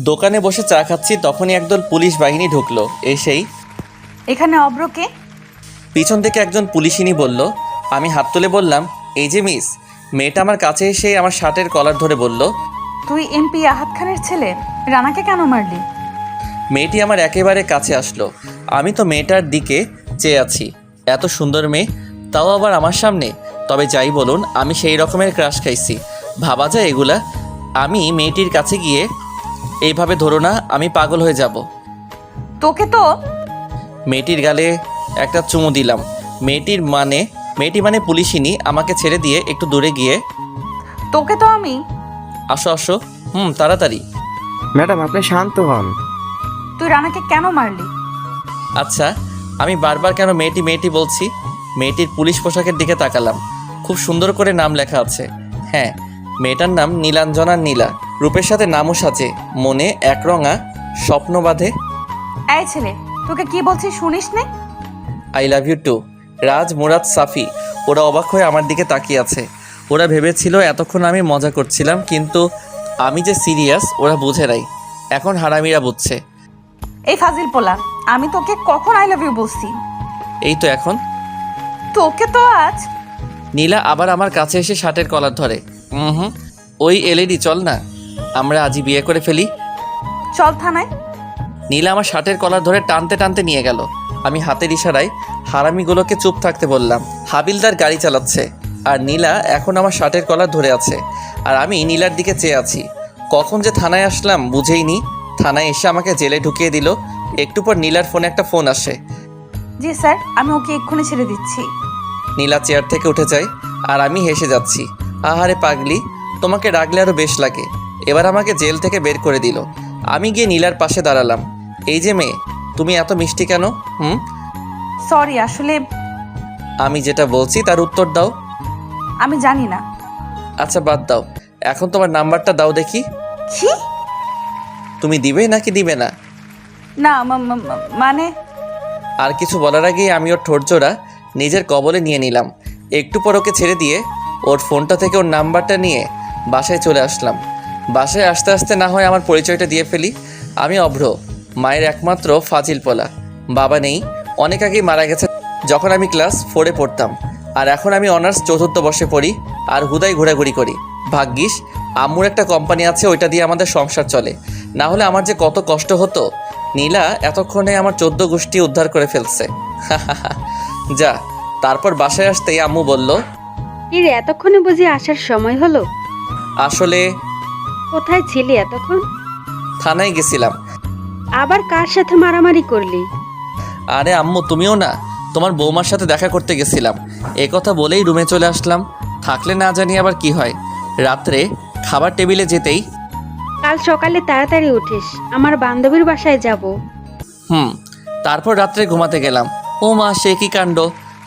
দোকানে বসে চা খাচ্ছি, তখনই একদল পুলিশ বাহিনী ঢুকলো। এসেই এখানে অব্রকে? পিছন থেকে একজন পুলিশিনী বলল। আমি হাত তুলে বললাম, এই যে মিস। মেয়েটা আমার কাছে এসে আমার শার্টের কলার ধরে বলল, তুই এমপি আহাদ খানের ছেলে? রানাকে কেন মারলি? মেয়েটি আমার একেবারে কাছে আসলো। আমি তো মেয়েটার দিকে চেয়ে আছি। এত সুন্দর মেয়ে, তাও আবার আমার সামনে। তবে যাই বলুন, আমি সেই রকমের ক্রাশ খাইছি, ভাবা যায় এগুলা? আমি মেয়েটির কাছে গিয়ে, এইভাবে ধরো না, আমি পাগল হয়ে যাব। তোকে তো। মেয়েটির গালে একটা চুমু দিলাম। মেয়েটি মানে পুলিশিনী আমাকে ছেড়ে দিয়ে একটু দূরে গিয়ে, তোকে তো আমি। আসো আসো, তাড়াতাড়ি। ম্যাডাম আপনি শান্ত হন। তুই রানাকে কেন মারলি? আচ্ছা, আমি বারবার কেন মেয়েটি মেয়েটি বলছি? মেয়েটির পুলিশ পোশাকের দিকে তাকালাম। খুব সুন্দর করে নাম লেখা আছে। হ্যাঁ, মেয়েটার নাম নীলাঞ্জনা নীলা। রূপের সাথে নামও সাজে, মনে একরঙা স্বপ্ন বাঁধে। এই ছেলে, তোকে কি বলছি শুনিস নে? I love you too. Raj, Murad, Safi ওরা অবাক হয়ে আমার দিকে তাকিয়ে আছে। ওরা ভেবেছিল এতক্ষণ আমি মজা করছিলাম, কিন্তু আমি যে সিরিয়াস ওরা বুঝে নাই। এখন হারামিরা বুঝছে। এই ফাজিল পোলা, আমি তোকে কখন আই লাভ ইউ বলছি? এই তো এখন। তোকে তো আজ। নীলা আবার আমার কাছে এসে শার্টের কলার ধরে। ওই এলইডি, চল না, আমরা আজই বিয়ে করে ফেলি। চল থানায়। নীলা আমার শার্টের কলার ধরে টানতে টানতে নিয়ে গেল। আমি হাতের ইশারায় হারামিগুলোকে চুপ থাকতে বললাম। হাবিলদার গাড়ি চালাচ্ছে, আর নীলা এখন আমার শার্টের কলার ধরে আছে, আর আমি নীলার দিকে চেয়ে আছি। কখন যে থানায় আসলাম বুঝেই নি। থানায় এসে আমাকে জেলে ঢুকিয়ে দিল। একটু পর নীলার ফোনে একটা ফোন আসে। জি স্যার, আমি ওকে এক্ষুনি ছেড়ে দিচ্ছি। নীলা চেয়ার থেকে উঠে যায়, আর আমি হেসে যাচ্ছি। আহারে পাগলি, তোমাকে রাগলে আরও বেশ লাগে। এবার আমাকে জেল থেকে বের করে দিল। আমি গিয়ে নীলার পাশে দাঁড়ালাম। এই যে মেয়ে, তুমি এত মিষ্টি কেন? সরি, আসলে আমি যেটা বলছি তার উত্তর দাও। আমি জানি না। আচ্ছা বাদ দাও, এখন তোমার নাম্বারটা দাও দেখি। কি? তুমি দিবে নাকি দিবে না? না মানে। আর কিছু বলার আগেই আমি ওর ঠোঁটজোড়া নিজের কবলে নিয়ে নিলাম। একটু পর ওকে ছেড়ে দিয়ে ওর ফোনটা থেকে ওর নাম্বারটা নিয়ে বাসায় চলে আসলাম। বাসায় আসতে আসতে না হয় আমার পরিচয়টা দিয়ে ফেলি। আমি অভ্র, মায়ের একমাত্র ফাজিল পোলা। বাবা নেই, অনেক আগেই মারা গেছে যখন আমি ক্লাস 4-এ পড়তাম। আর এখন আমি অনার্স 4র্থ বর্ষে পড়ি, আর হুদাই ঘোরাঘুরি করি। ভাগ্যিস আম্মুর একটা কোম্পানি আছে, ওইটা দিয়ে আমাদের সংসার চলে। না হলে আমার যে কত কষ্ট হতো। নীলা এতক্ষণে আমার 14 গোষ্ঠী উদ্ধার করে ফেলছে। যা। তারপর বাসায় আসতেই আম্মু বলল, কি রে, এতক্ষণে বুঝি আসার সময় হলো? আসলে কোথায় ছিলি এতক্ষণ? থানায় গেছিলাম। আবার কার সাথে মারামারি করলি? আরে আম্মু, তুমিও না, তোমার বৌমার সাথে দেখা করতে গেছিলাম। এ কথা বলেই রুমে চলে আসলাম। থাকলে না জানি আবার কি হয়। রাত্রে খাবার টেবিলে যেতেই, কাল সকালে তাড়াতাড়ি উঠিস, আমার বান্ধবীর বাসায় যাব। তারপর রাত্রে ঘুমাতে গেলাম। ও মা, সে কি কাণ্ড!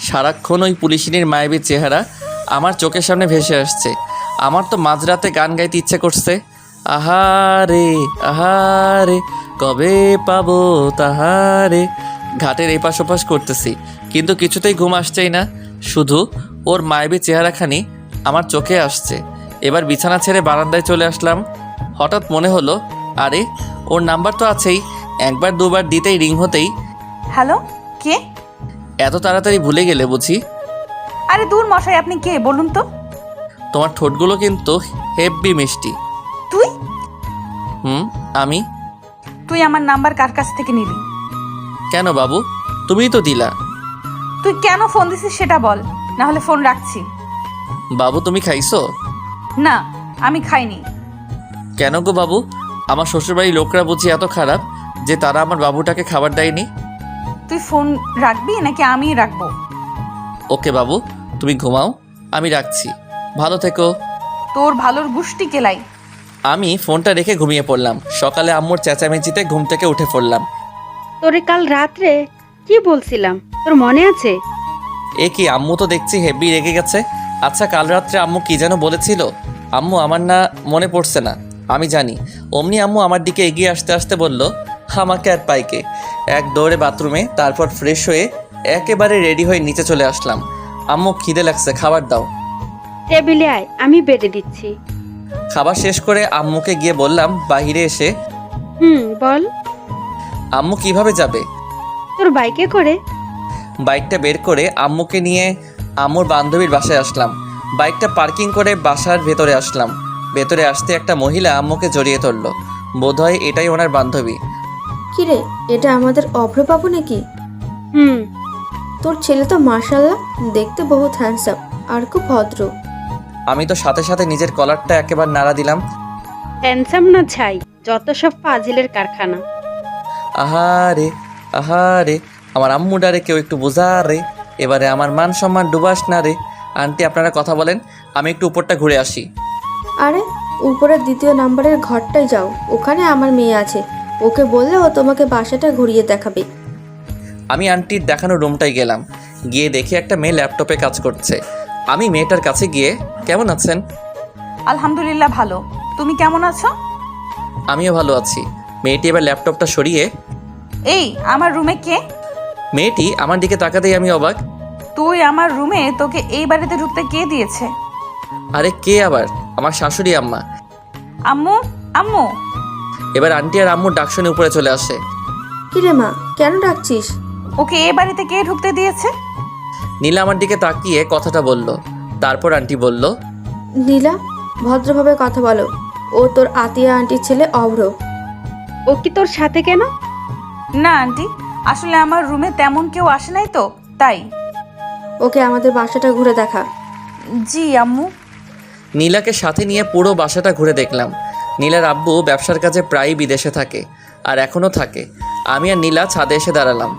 সারাক্ষণ ওই পুলিশিনীর মায়াবীর চেহারা আমার চোখের সামনে ভেসে আসছে। আমার তো মাঝরাতে গান গাইতে ইচ্ছে করছে। আহারে আহারে, কবে পাবো তাহারে। ঘাটের এপাশ ওপাশ করতেছি, কিন্তু কিছুতেই ঘুম আসছেই না। শুধু ওর মায়াবী চেহারাখানি আমার চোখে আসছে। এবার বিছানা ছেড়ে বারান্দায় চলে আসলাম। হঠাৎ মনে হলো, আরে ওর নাম্বার তো আছেই। একবার দুবার দিতেই রিং হতেই। হ্যালো, কে? এত তাড়াতাড়ি ভুলে গেলে বুঝি? আরে দূর মশাই, আপনি কে বলুন তো? তোমার ঠোঁটগুলো কিন্তু হেব্বি মিষ্টি। তুই? আমি? তুই আমার নাম্বার কার কাছ থেকে নিলি? কেন বাবু, তুমিই তো দিলা। তুই কেন ফোন দিছিস সেটা বল, না হলে ফোন রাখছি। বাবু তুমি খাইছো? না, আমি খাইনি। কেন গো বাবু, আমার শ্বশুরবাড়ির লোকরা বুঝি এত খারাপ যে তারা আমার বাবুটাকে খাবার দেয়নি? তুই ফোন রাখবি নাকি আমিই রাখবো? ওকে বাবু, তুমি ঘুমাও, আমি রাখছি। ভালো থেকো। তোর ভালোর গুষ্টি কেলাই। আমি ফোনটা রেখে ঘুমিয়ে পড়লাম। সকালে আম্মুর চেঁচামেচিতে ঘুম থেকে উঠে পড়লাম। তোরে কাল রাত্রে কি বলছিলাম, তোর মনে আছে? এ কি, আম্মু তো দেখছি হেব্বি রেগে গেছে। আচ্ছা, কাল রাত্রে আম্মু কি যেন বলেছিল? আম্মু আমার না মনে পড়ছে না, আমি জানি। অমনি আম্মু আমার দিকে এগিয়ে আসতে আসতে বলল, আমাকে আর পাইকে। এক দৌড়ে বাথরুমে, তারপর ফ্রেশ হয়ে একেবারে রেডি হয়ে নিচে চলে আসলাম। আম্মু খিদে লাগছে, খাবার দাও। টেবিলে আয়, আমি বেড়ে দিচ্ছি। খাবার শেষ করে আম্মুকে গিয়ে বললাম, বাহিরে এসে, বল। আম্মু কিভাবে যাবে? তোর বাইকে করে। বাইকটা বের করে আম্মুকে নিয়ে আম্মুর বান্ধবীর বাসায় আসলাম। বাইকটা পার্কিং করে বাসার ভেতরে আসলাম। ভেতরে আসতে একটা মহিলা আম্মুকে জড়িয়ে ধরলো। বোধহয় এটাই ওনার বান্ধবী। কিরে, এটা আমাদের অভ্রবাবু নাকি? হুম। তোর ছেলে তো মাশাআল্লাহ দেখতে বহুত হ্যান্ডসাম আর খুব ভদ্র। আমি তো সাথে সাথে নিজের কলারটা একেবারে নাড়া দিলাম। হ্যান্ডসাম না ছাই, যত সব ফাজিলের কারখানা। আহারে আহারে, আমার আম্মু ডারে কেউ একটু বোঝা রে। এবারে আমার মান সম্মান ডুবাস না রে। আন্টি আপনারা কথা বলেন, আমি একটু উপরটা ঘুরে আসি। আরে উপরের 2 নাম্বারের ঘরটায় যাও, ওখানে আমার মেয়ে আছে। ওকে বললে ও তোমাকে বাসাটা ঘুরিয়ে দেখাবে। আমি আন্টির দেখানো রুমটায় গেলাম। গিয়ে দেখি একটা মেয়ে ল্যাপটপে কাজ করছে। আমি মেয়েটার কাছে গিয়ে, কেমন আছেন? আলহামদুলিল্লাহ ভালো। তুমি কেমন আছো? আমিও ভালো আছি। মেয়েটি এবার ল্যাপটপটা সরিয়ে, এই আমার রুমে কে? মেয়েটি আমার দিকে তাকাতেই আমি অবাক। তুই আমার রুমে, তোকে এই বাড়িতে ঢুকতে কে দিয়েছে? আরে কে আবার? আমার শাশুড়ি আম্মা। আম্মু, আম্মু। এবার আন্টি আর আম্মুর ডাক শুনে উপরে চলে আসে। কিরে মা, কেন ডাকছিস? ওকে এই বাড়িতে কে ঢুকতে দিয়েছে? নীলা আমার দিকে তাকিয়ে কথাটা বলল। তারপর আন্টি বলল, নীলা, ভদ্রভাবে কথা বলো। ও তোর আতিয়া আন্টির ছেলে অভ্র। ও কি তোর সাথে কেন? না আন্টি, আসলে আমার রুমে তেমন কেউ আসে নাই তো, তাই। ওকে আমাদের বাসাটা ঘুরে দেখা। জি আম্মু। নীলাকে সাথে নিয়ে পুরো বাসাটা ঘুরে দেখলাম। নীলার আব্বু ব্যবসার কাজে প্রায়ই বিদেশে থাকে, আর এখনও থাকে। আমি আর নীলা ছাদে এসে দাঁড়ালাম।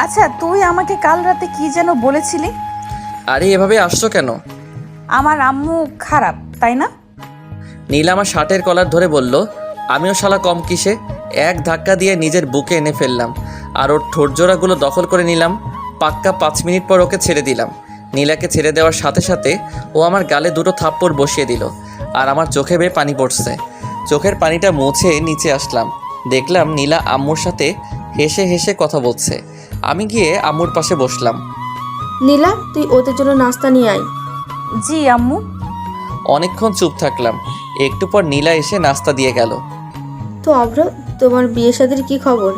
আচ্ছা, তুই আমাকে কাল রাতে কি যেন বলেছিলি? আরে এভাবে আসছো কেন? আমার আম্মু খারাপ, তাই না? নীলা আমার শার্টের কলার ধরে বলল। আমিও শালা কম কিসে, এক ধাক্কা দিয়ে নিজের বুকে এনে ফেললাম আর ওর ঠোঁটজোড়াগুলো দখল করে নিলাম। পাক্কা 5 মিনিট পর ওকে ছেড়ে দিলাম। নীলাকে ছেড়ে দেওয়ার সাথে সাথে ও আমার গালে 2 থাপ্পড় বসিয়ে দিল, আর আমার চোখে বেয়ে পানি পড়ছে। চোখের পানিটা মুছে নিচে আসলাম। দেখলাম নীলা আম্মুর সাথে হেসে হেসে কথা বলছে। আমি গিয়ে আম্মুর পাশে বসলাম। নীলা, তুই ওদের জন্য নাস্তা নিয়ে আয়। জি আম্মু। অনেকক্ষণ চুপ থাকলাম। একটু পর নীলা এসে নাস্তা দিয়ে গেল। তো অভ্র, তোমার বিয়ে শাদীর কি খবর?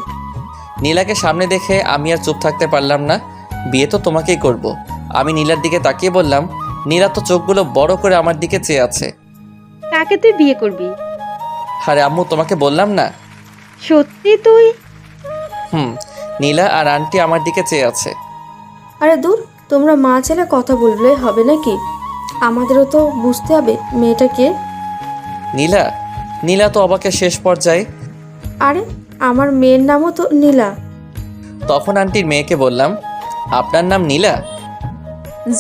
নীলাকে সামনে দেখে আমি আর চুপ থাকতে পারলাম না। বিয়ে তো তোমাকেই করব। আমি নীলার দিকে তাকিয়ে বললাম। নীলা তো চোখগুলো বড় করে আমার দিকে চেয়ে আছে। কাকে তুই বিয়ে করবি? আরে আম্মু, তোমাকে বললাম না? সত্যি তুই? নীলা আর আন্টি আমার দিকে চেয়ে আছে। আরে দূর, তোমরা মা ছেলে কথা বললে হবে নাকি? আমাদেরও তো বুঝতে হবে মেয়েটা কে। নীলা? নীলা তো অবাকের শেষ পর্যায়ে। আরে আমার মেয়ের নামও তো নীলা। তখন আন্টির মেয়েকে বললাম, আপনার নাম নীলা?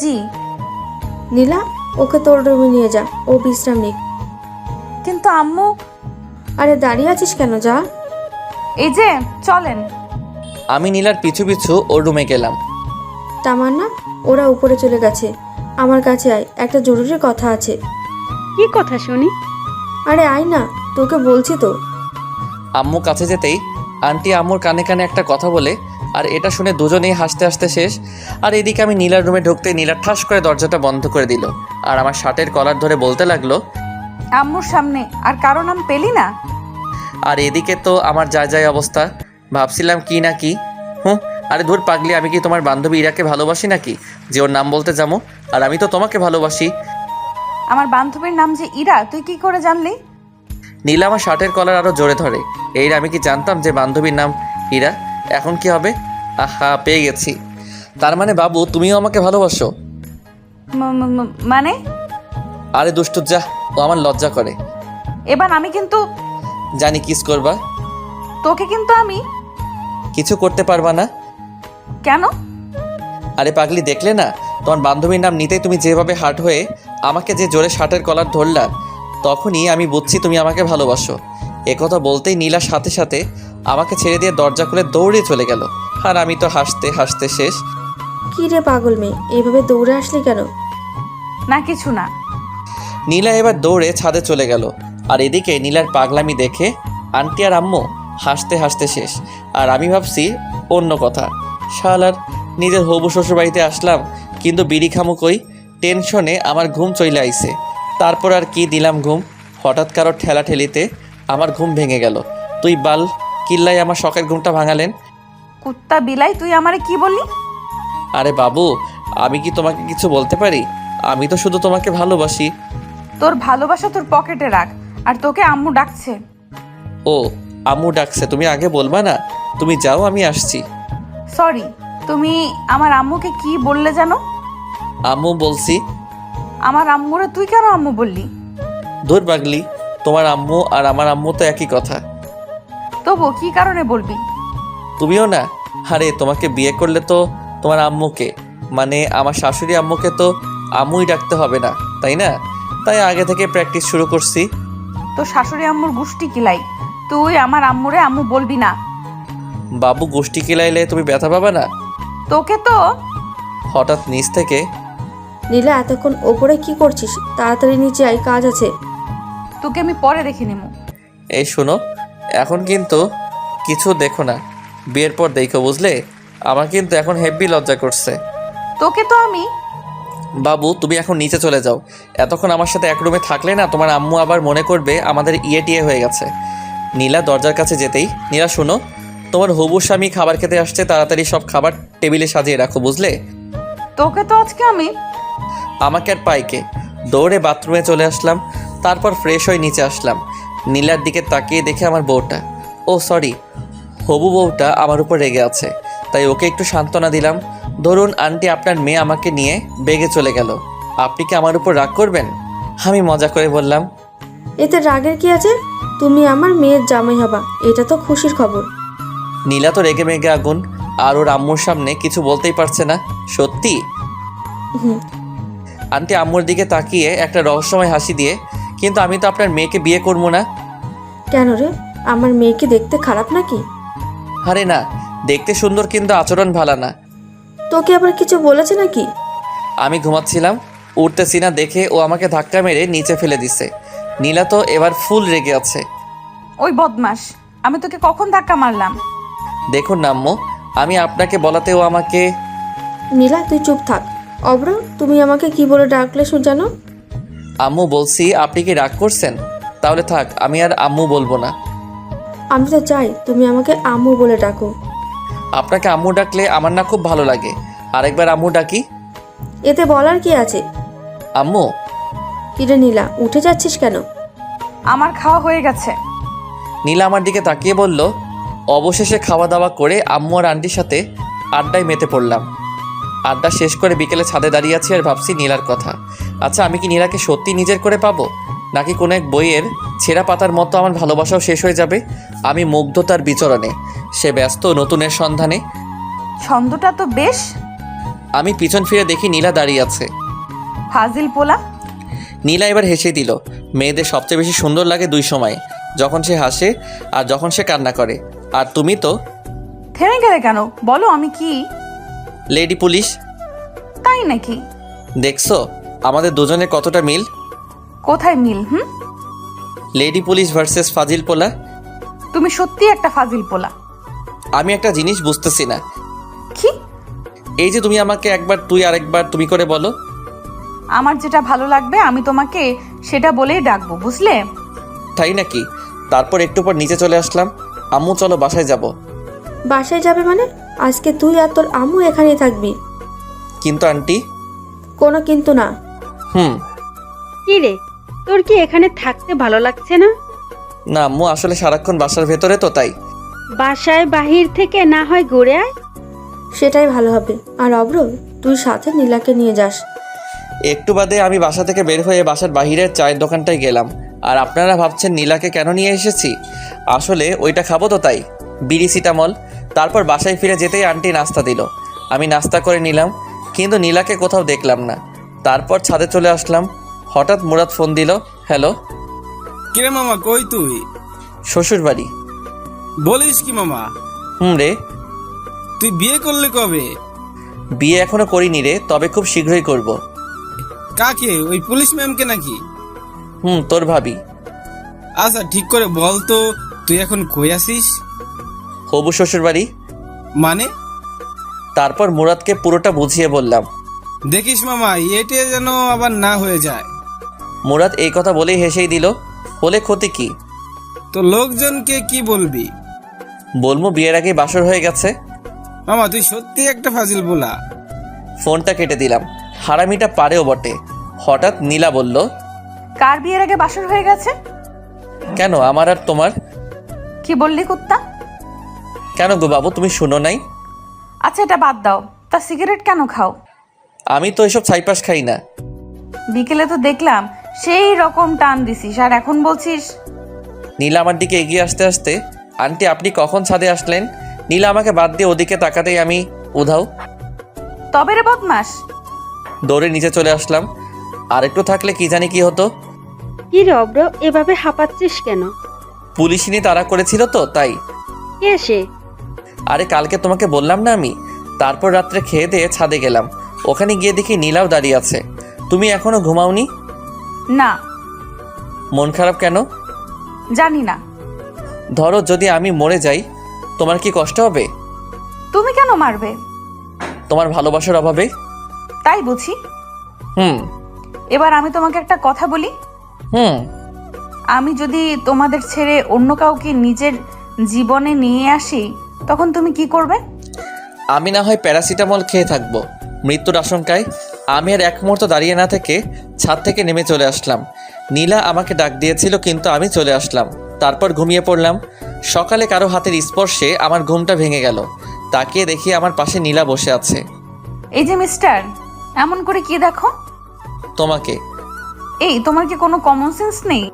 জি। নীলা, ওকে তোর রুমে নিয়ে যা, ও বিশ্রাম নিক। কিন্তু আম্মু। আরে দাঁড়িয়ে আছিস কেন, যা। এই যে চলেন। আমি নীলার পিছু পিছু ওর রুমে গেলাম। তামান্না, ওরা উপরে চলে গেছে। আমার কাছে আয়, একটা জরুরি কথা আছে। কি কথা শুনি? আরে আয় না, তোকে বলছি তো। আম্মু কাছে যেতেই আন্টি আম্মুর কানে কানে একটা কথা বলে, আর এটা শুনে দুজনেই হাসতে হাসতে শেষ। আর এদিকে আমি নীলার রুমে ঢুকতে নীলা ঠাস করে দরজাটা বন্ধ করে দিল, আর আমার শার্টের কলার ধরে বলতে লাগলো, আম্মুর সামনে আর কারো নাম পেলি না? আর এদিকে তো আমার যায় যায় অবস্থা। ভাবছিলাম কি না কি। আরে ধুর পাগলি, আমি কি তোমার বান্ধবী ইরাকে ভালোবাসি নাকি যে ওর নাম বলতে যাবো? আর আমি তো তোমাকে ভালোবাসি। আমার বান্ধবীর নাম যে ইরা, তুই কি করে জানলি? নীলা আমার শার্টের কলার আরও জোরে ধরে। এই আমি কি জানতাম যে বান্ধবীর নাম ইরা? এখন কি হবে? আহা, পেয়ে গেছি। তার মানে বাবু, তুমিও আমাকে ভালোবাসো? মানে? আরে দুষ্টু, যা, ও আমার লজ্জা করে। এবার আমি কিন্তু। জানি কিস করবা। তোকে কিন্তু আমি। কিছু করতে পারবা না। কেন? আরে পাগলি, দেখলে না তোমার বান্ধবীর নাম নিতেই তুমি যেভাবে হার্ট হয়ে আমাকে যে জোরে শার্টের কলার ধরলা, তখনই আমি বুঝছি তুমি আমাকে ভালোবাসো। একথা বলতেই নীলা সাথে সাথে আমাকে ছেড়ে দিয়ে দরজা খুলে দৌড়ে চলে গেল, আর আমি তো হাসতে হাসতে শেষ। কি রে পাগল মেয়ে, এইভাবে দৌড়ে আসলি কেন? না কিছু না। নীলা এবার দৌড়ে ছাদে চলে গেল, আর এদিকে নীলার পাগলামি দেখে আন্টি আর আম্মু হাসতে হাসতে শেষ। আর আমি ভাবছি অন্য কথা। শালার নিজের হবু শ্বশুর বাড়িতে আসলাম, কিন্তু বিড়ি খামু কই? টেনশনে আমার ঘুম চলে আইছে। তারপর আর কি দিলাম ঘুম। হঠাৎ কারো ঠেলাঠেলিতে আমার ঘুম ভেঙে গেল। তুই বাল কিল্লাই আমার শখের ঘুমটা ভাঙালেন। কুত্তা বিলাই, তুই আমারে কি বললি? আরে বাবু, আমি কি তোমাকে কিছু বলতে পারি? আমি তো শুধু তোমাকে ভালোবাসি। তোর ভালোবাসা তোর পকেটে রাখ, আর তোকে আম্মু ডাকছে। ও, আম্মু ডাকছে, তুমি আগে বলবা না? তুমি যাও, আমি আসছি। সরি, তুমি আমার আম্মুকে কি বললে জানো? আম্মু বলছি। আমার আম্মুরে তুই কেন আম্মু বললি? ধুর পাগলি, তোমার আম্মু আর আমার আম্মু তো একই কথা। তবু কি কারণে বলবি? তুমিও না? আরে তোমাকে বিয়ে করলে তো তোমার আম্মুকে, মানে আমার শাশুড়ি আম্মুকে তো আম্মুই ডাকতে হবে না, তাই না? তাই আগে থেকে প্র্যাকটিস শুরু করছি। তো শাশুড়ি আম্মুর গুষ্টি কিলাই, তুই আমার আম্মুরে আম্মু বলবি না। বাবু গোষ্ঠী কিলাইলে তুমি ব্যথা পাবা না? তোকে তো। হঠাৎ নিচ থেকে নীলা, এতক্ষণ ওপরে কি করছিস? তাড়াতাড়ি নিচে আয়, কাজ আছে। তোকে আমি পরে দেখে নেবো। এই শোনো, এখন কিন্তু কিছু দেখো না, বিয়ের পর দেখো, বুঝলে? আমার কিন্তু এখন হেভি লজ্জা করছে। তোকে তো আমি। বাবু তুমি এখন নিচে চলে যাও। এতক্ষণ আমার সাথে এক রুমে থাকলে না তোমার আম্মু আবার মনে করবে আমাদের টিয়ে হয়ে গেছে। নীলা দরজার কাছে যেতেই, নীলা শোনো, তোমার হবু স্বামী খাবার খেতে আসছে, তাড়াতাড়ি সব খাবার টেবিলে সাজিয়ে রাখো, বুঝলে? তোকে তো আজকে আমি। আমাকে আর পাইকে দৌড়ে বাথরুমে চলে আসলাম, তারপর ফ্রেশ হয়ে নিচে আসলাম। নীলার দিকে তাকিয়ে দেখে আমার বউটা, ও সরি, হবু বউটা আমার উপর রেগে আছে, তাই ওকে একটু সান্ত্বনা দিলাম। ধরুন আন্টি, আপনার মেয়ে আমাকে নিয়ে বেগে চলে গেল, আপনি কি আমার উপর রাগ করবেন? আমি মজা করে বললাম। এতে রাগের কি আছে? তুমি আমার মেয়ের জামাই হবা, এটা তো খুশির খবর। নীলা তো রেগে মেগে আগুন, আর ওর আম্মুর সামনে কিছু বলতেই পারছে না। সত্যি? হুম। আন্টি আম্মুর দিকে তাকিয়ে একটা রহস্যময় হাসি দিয়ে, কিন্তু আমি তো আপনার মেয়েকে বিয়ে করবো না। কেন রে, আমার মেয়েকে দেখতে খারাপ নাকি? আরে না, দেখতে সুন্দর কিন্তু আচরণ ভালো না। তোকে আবার কিছু বলেছে নাকি? আমি ঘুমাচ্ছিলাম, উঠতেছি না দেখে ও আমাকে ধাক্কা মেরে নিচে ফেলে দিছে। নীলা তো এবার ফুল রেগে আছে। ওই বদমাস, আমি তোকে কখন ধাক্কা মারলাম? দেখুন না আম্মু, আমি আপনাকে বলাতে ও আমাকে। নীলা, তুই চুপ থাক। অব্র, তুমি আমাকে কি বলে ডাকলে জানো? আম্মু বলছি, আপনি কি রাগ করছেন? তাহলে থাক, আমি আর আম্মু বলবো না। আমি তো চাই তুমি আমাকে আম্মু বলে ডাকো। আপনাকে আম্মু ডাকলে আমার না খুব ভালো লাগে, আরেকবার আম্মু ডাকি। এতে বলার কি আছে? আম্মু। কিরে নীলা, উঠে যাচ্ছিস কেন? আমার খাওয়া হয়ে গেছে। নীলা আমার দিকে তাকিয়ে বলল। অবশেষে খাওয়া দাওয়া করে আম্মু আর আন্টির সাথে আড্ডায় মেতে পড়লাম। আড্ডা শেষ করে বিকেলে ছাদে দাঁড়িয়ে আছি আর ভাবছি নীলার কথা। আচ্ছা, আমি কি নীলাকে সত্যি নিজের করে পাবো, নাকি কোনো এক বইয়ের ছেঁড়া পাতার মতো আমার ভালোবাসাও শেষ হয়ে যাবে? আমি মুগ্ধতার বিচরণে, সে ব্যস্ত নতুনের সন্ধানে। ছন্দটা তো বেশ। আমি পিছন ফিরে দেখি নীলা দাঁড়িয়ে আছে। ফাজিল পোলা। নীলা এবার হেসে দিল। মেয়েদের সবচেয়ে বেশি সুন্দর লাগে দুই সময়, যখন সে হাসে আর যখন সে কান্না করে। আর তুমি তো থেমে গেলে কেন? বলো আমি কি? Lady police. তাই নাকি? দেখছো আমাদের দুজনের কতটা মিল? কোথায় মিল? লেডি পুলিশ ভার্সেস ফাজিল পোলা। তুমি সত্যি একটা ফাজিল পোলা। আমি একটা জিনিস বুঝতেছি না। কি? এই যে তুমি আমাকে একবার তুই আরেকবার তুমি করে বলো। আমার যেটা ভালো লাগবে আমি তোমাকে সেটা বলেই ডাকবো, বুঝলে? তাই নাকি? তারপর একটু পর নিচে চলে আসলাম। আম্মু চলো বাসায় যাব। বাসায় যাবে মানে? আজকে তুই আর তোর আম্মু এখানেই থাকবি। কিন্তু আন্টি। কোনো কিন্তু না। কি রে, তোর কি এখানে থাকতে ভালো লাগছে না? না আম্মু, আসলে সারাক্ষণ বাসার ভেতরে তো, তাই। বাসায় বাহির থেকে না হয় ঘুরে আয়। সেটাই ভালো হবে। আর অব্র, তুই সাথে নীলাকে নিয়ে যাস। একটু বাদে আমি বাসা থেকে বের হয়ে বাসার বাহিরের চায়ের দোকানটায় গেলাম। আর আপনারা ভাবছেন নীলাকে কেন নিয়ে এসেছি? আসলে ওইটা খাবো তো, তাই। বিড়ি সিটামল। তারপর বাসায় ফিরে যেতেই আন্টি নাস্তা দিল। আমি নাস্তা করে নিলাম, কিন্তু নীলাকে কোথাও দেখলাম না। তারপর ছাদে চলে আসলাম। হঠাৎ মুরাদ ফোন দিল। হ্যালো। কিরে মামা, কই তুই? শ্বশুর বাড়ি। বলিস কি মামা? রে। তুই বিয়ে করলি কবে? বিয়ে এখনো করিনি রে, তবে খুব শীঘ্রই করব। কাকে? ওই পুলিশ ম্যামকে নাকি? তোর ভাবি। আচ্ছা ঠিক করে বল তো, তুই এখন কই আসিস? হবু শ্বশুর বাড়ি। মানে? তারপর মুরাদকে পুরোটা বুঝিয়ে বললাম। দেখিস মামা, এটে যেন আবার না হয়ে যায়। মুরাদ এই কথা বলেই হেসেই দিল। হলে ক্ষতি কি? তো লোকজনকে কি বলবি? বলবো বিয়ের আগে বাসর হয়ে গেছে। মামা তুই সত্যি একটা ফাজিল বলা। ফোনটা কেটে দিলাম। হারামিটা পারেও বটে। হঠাৎ নীলা বলল, কার বিয়ের আগে বাসর হয়ে গেছে? কেন আমার আর তোমার? কি বললি কুত্তা? কেন গো বাবু, তুমি শুনো নাই? আচ্ছা এটা বাদ দাও, তা সিগারেট কেন খাও? আমি তো এসব ছাইপাস খাই না। বিকেলে তো দেখলাম সেই রকম টান দিছিস, আর এখন বলছিস? নীলা আমার দিকে এগিয়ে আসতে আসতে, আন্টি আপনি কখন ছাদে আসলেন? নীলা আমাকে বাদ দিয়ে ওদিকে তাকাতেই আমি উধাও। তবে রে বদমাস। দৌড়ে নিচে চলে আসলাম। আর একটু থাকলে কি জানি কি হতো। কি রে অব্র, এভাবে হাঁপাচ্ছিস কেন? পুলিশিনি তাড়া করেছিল তো তাই। কে সে? আরে কালকে তোমাকে বললাম না আমি। তারপর রাত্রে খেয়ে দিয়ে ছাদে গেলাম। ওখানে গিয়ে দেখি নীলাও দাঁড়িয়ে আছে। তুমি এখনো ঘুমাওনি? না। মন খারাপ কেন? জানি না। ধরো যদি আমি মরে যাই, তোমার কি কষ্ট হবে? তুমি কেন মারবে? তোমার ভালোবাসার অভাবে। তাই বুঝি। হুম এবার আমি তোমাকে একটা কথা বলি। হুম আমি যদি তোমাদের ছেড়ে অন্য কাউকে নিজের জীবনে নিয়ে আসি, তখন তুমি কি করবে? আমি না হয় প্যারাসিটামল খেয়ে থাকবো মৃত্যুর আশঙ্কায়। আমি আর এক মুহূর্ত দাঁড়িয়ে না থেকে ছাদ থেকে নেমে চলে আসলাম। নীলা আমাকে ডাক দিয়েছিল কিন্তু আমি চলে আসলাম। তারপর ঘুমিয়ে পড়লাম। সকালে কারো হাতের স্পর্শে আমার ঘুমটা ভেঙে গেল। তাকিয়ে দেখি আমার পাশে নীলা বসে আছে। এই যে মিস্টার, এমন করে কি দেখো? তোমাকে। এই তোমার কি কোনো কমন সেন্স নেই?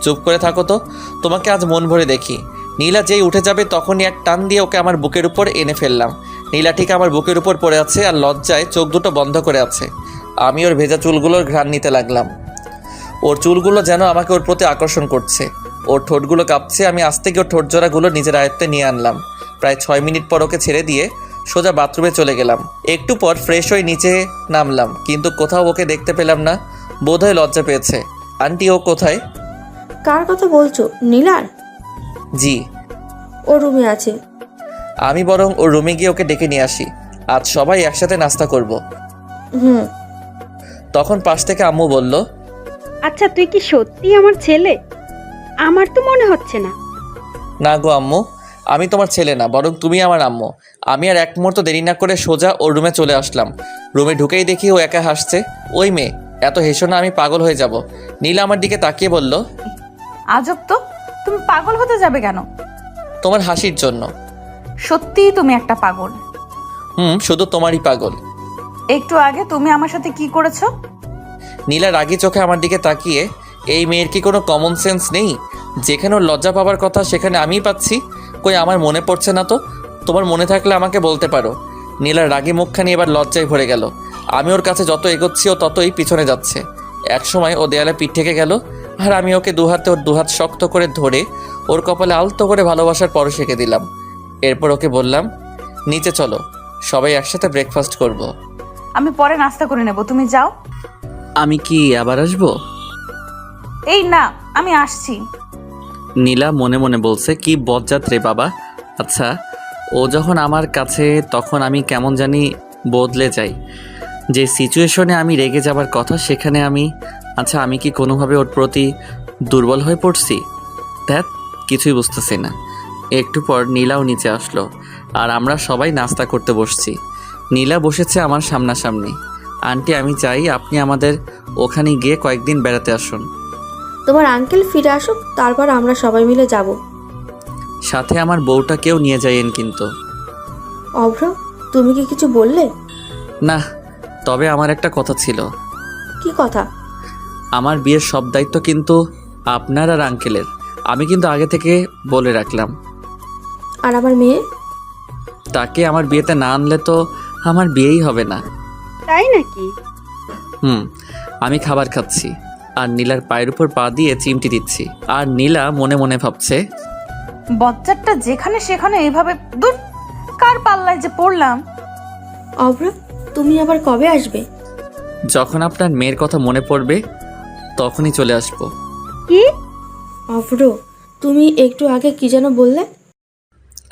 চুপ করে থাকো তো। তোমাকে আজ মন ভরে দেখি। নীলা যেই উঠে যাবে তখনই এক টান দিয়ে ওকে আমার বুকের উপর এনে ফেললাম। নীলা ঠিক আমার বুকের উপর পড়ে আছে আর লজ্জায় চোখ দুটো বন্ধ করে আছে। আমি ওর ভেজা চুলগুলোর ঘ্রাণ নিতে লাগলাম। ওর চুলগুলো যেন আমাকে ওর প্রতি আকর্ষণ করছে। ওর ঠোঁটগুলো কাঁপছে। আমি আস্তে গিয়ে ওর ঠোঁট জোড়াগুলো নিজের আয়ত্তে নিয়ে আনলাম। প্রায় 6 মিনিট পর ওকে ছেড়ে দিয়ে সোজা বাথরুমে চলে গেলাম। একটু পর ফ্রেশ হয়ে নিচে নামলাম, কিন্তু কোথাও ওকে দেখতে পেলাম না। বোধহয় লজ্জা পেয়েছে। আন্টি ও কোথায়? কার কথা বলছো? নীলার? জি। ও রুমে আছে। আমি বরং ওর রুমে গিয়ে ওকে ডেকে নিয়ে আসি। আজ সবাই একসাথে নাস্তা করব। হুম। তখন পাশ থেকে আম্মু বলল, আচ্ছা তুই কি সত্যি আমার ছেলে? আমার তো মনে হচ্ছে না। না গো আম্মু, আমি তোমার ছেলে না, বরং তুমি আমার আম্মু। আমি আর এক মুহূর্ত দেরি না করে সোজা ওর রুমে চলে আসলাম। রুমে ঢুকেই দেখি ও একা হাসছে। ওই মেয়ে, এত হেসো না, আমি পাগল হয়ে যাব। নীলা আমার দিকে তাকিয়ে বলল, আজব তো, তুমি পাগল হতে যাবে কেন? তোমার হাসির জন্য। সত্যিই তুমি একটা পাগল। শুধু তোমারই পাগল। একটু আগে তুমি আমার সাথে কি করেছো? নীলা রাগী চোখে আমার দিকে তাকিয়ে, এই মেয়ের কি কোনো কমন সেন্স নেই? যেখানে ওর লজ্জা পাবার কথা সেখানে আমিই পাচ্ছি। কই আমার মনে পড়ছে না তো। তোমার মনে থাকলে আমাকে বলতে পারো। নীলার রাগী মুখখানি এবার লজ্জায় ভরে গেল। আমি ওর কাছে যত এগোচ্ছি ও ততই পিছনে যাচ্ছে। একসময় ও দেয়ালে পিঠ থেকে গেল, আর আমি ওকে দুহাতে ওর দুহাত শক্ত করে ধরে ওর কপালে আলতো করে ভালোবাসার পরশ এঁকে দিলাম। এরপর ওকে বললাম, নিচে চলো, সবাই একসাথে ব্রেকফাস্ট করব। আমি পরে নাস্তা করে নেব, তুমি যাও। আমি কি আবার আসবো? এই না, আমি আসছি। নীলা মনে মনে বলছে, কি বজ্জাত রে বাবা। আচ্ছা, ও যখন আমার কাছে তখন আমি কেমন জানি বদলে যাই। যে সিচুয়েশনে আমি রেগে যাবার কথা সেখানে আচ্ছা আমি কি কোনোভাবে ওর প্রতি দুর্বল হয়ে পড়ছি? ধ্যাত, কিছুই বুঝতেছি না। একটু পর নীলাও নিচে আসলো আর আমরা সবাই নাস্তা করতে বসছি। নীলা বসেছে আমার সামনাসামনি। আন্টি, আমি চাই আপনি আমাদের ওখানে গিয়ে কয়েকদিন বেড়াতে আসুন। তোমার আঙ্কেল ফিরে আসুক, তারপর আমরা সবাই মিলে যাব। সাথে আমার বউটাকেও নিয়ে যাইয়েন কিন্তু। অভ্র, তুমি কি কিছু বললে? না, তবে আমার একটা কথা ছিল। কি কথা? আমার বিয়ের সব দায়িত্ব কিন্তু আপনার আর আঙ্কেলের। আমি কিন্তু আগে থেকে বলে রাখলাম। আর আমার মেয়ে? তাকে আমার বিয়েতে না আনলে তো আমার বিয়েই হবে না। তাই নাকি? আমি খাবার খাচ্ছি আর নীলার পায়ের উপর পা দিয়ে চিমটি দিচ্ছি। আর নীলা মনে মনে ভাবছে, বজ্জাতটা যেখানে সেখানে এইভাবে দূর, কার পাল্লায় যে পড়লাম। অভ্র, তুমি আবার কবে আসবে? যখন আপনার মেয়ের কথা মনে পড়বে তখনই চলে আসবো। কি? অভ্র, তুমি একটু আগে কি যেন বললে?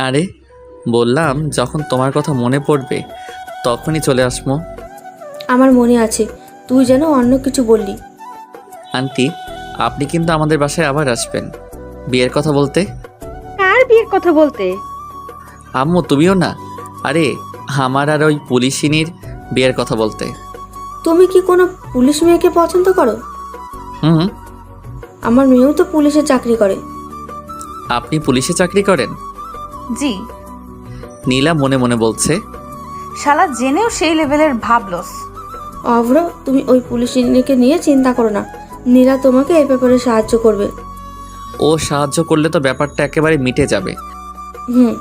আরে বললাম, যখন তোমার কথা মনে পড়বে তখনই চলে আসবো। আমার মনে আছে, তুই যেন অন্য কিছু বললি। আন্টি, আপনি কিন্তু আমাদের বাসায় আবার আসবেন। বিয়ের কথা বলতে? কার বিয়ের কথা বলতে? আম্মু তুমিও না? আরে আমার আর ওই পুলিশিনীর বিয়ের কথা বলতে। তুমি কি কোনো পুলিশ মেয়েকে পছন্দ করো? হুম। আমার মেয়েও তো পুলিশে চাকরি করে। আপনি পুলিশে চাকরি করেন? জি। নীলা মনে মনে বলছে, শালা জেনেও সেই লেভেলের ভাবলস। অভ্র, তুমি ওই পুলিশিনীকে নিয়ে চিন্তা করো না। নীলা তোমাকে এই ব্যাপারে সাহায্য করবে। ও সাহায্য করলে তো ব্যাপারটা একেবারে মিটে যাবে। হুম।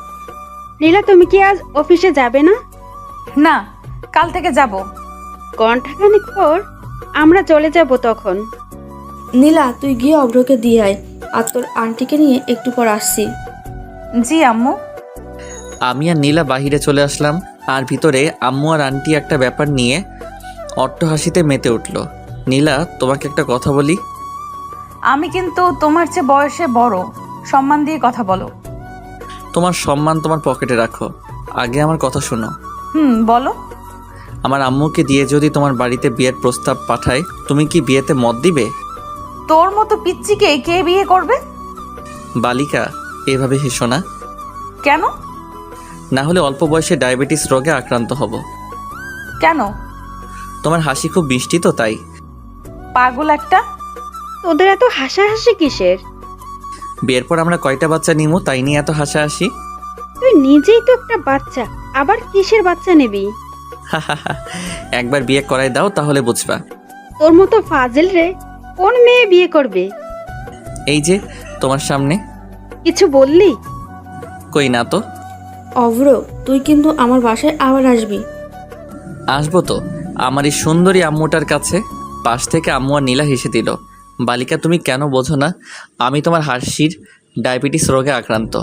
নীলা, তুমি কি আজ অফিসে যাবে না? না, কাল থেকে যাব। ঘন্টাখানেক পর আমরা চলে যাব তখন। নীলা, তুই গিয়ে অভ্রকে দিয়ে আয়, আর তোর আন্টিকে নিয়ে একটু পর আসছি। জি আম্মু। আমি আর নীলা বাহিরে চলে আসলাম, আর ভিতরে আম্মু আর আন্টি একটা ব্যাপার নিয়ে অট্টহাসিতে মেতে উঠল। নীলা, তোমাকে একটা কথা বলি। আমি কিন্তু তোমার চেয়ে বয়সে বড়, সম্মান দিয়ে কথা বলো। তোমার সম্মান তোমার পকেটে রাখো, আগে আমার কথা শোনো। বলো। আমার আম্মুকে দিয়ে যদি তোমার বাড়িতে বিয়ের প্রস্তাব পাঠায়, তুমি কি বিয়েতে মত দিবে? তোর মতো পিচ্চিকে কে বিয়ে করবে? বালিকা, এভাবে হেসো না, কেন? না হলে অল্প বয়সে ডায়াবেটিস রোগে আক্রান্ত হব। কেন? তোমার হাসি খুব মিষ্টি তো, তাই। পাগল একটা। তোদের এত হাসাহাসি কিসের? বিয়ের পর আমরা কয়টা বাচ্চা নিমু তাই নিয়ে এত হাসাহাসি? তুই নিজেই তো একটা বাচ্চা, আবার কিসের বাচ্চা নিবি? একবার বিয়ে করাই দাও, তাহলে বুঝবা। তোর মতো ফাজিল রে কোন মেয়ে বিয়ে করবে? এই যে তোমার সামনে। কিছু বললি? কই না তো। অভ্র, তুই কিন্তু আমার বাসায় আবার আসবি। আসবো তো, আমার এই সুন্দরী আম্মুটার কাছে। পাশ থেকে আম্মু আর নীলা হেসে দিল। বালিকা, তুমি কেন বোঝো না? আমি তোমার হাসির ডায়াবেটিস রোগে আক্রান্ত।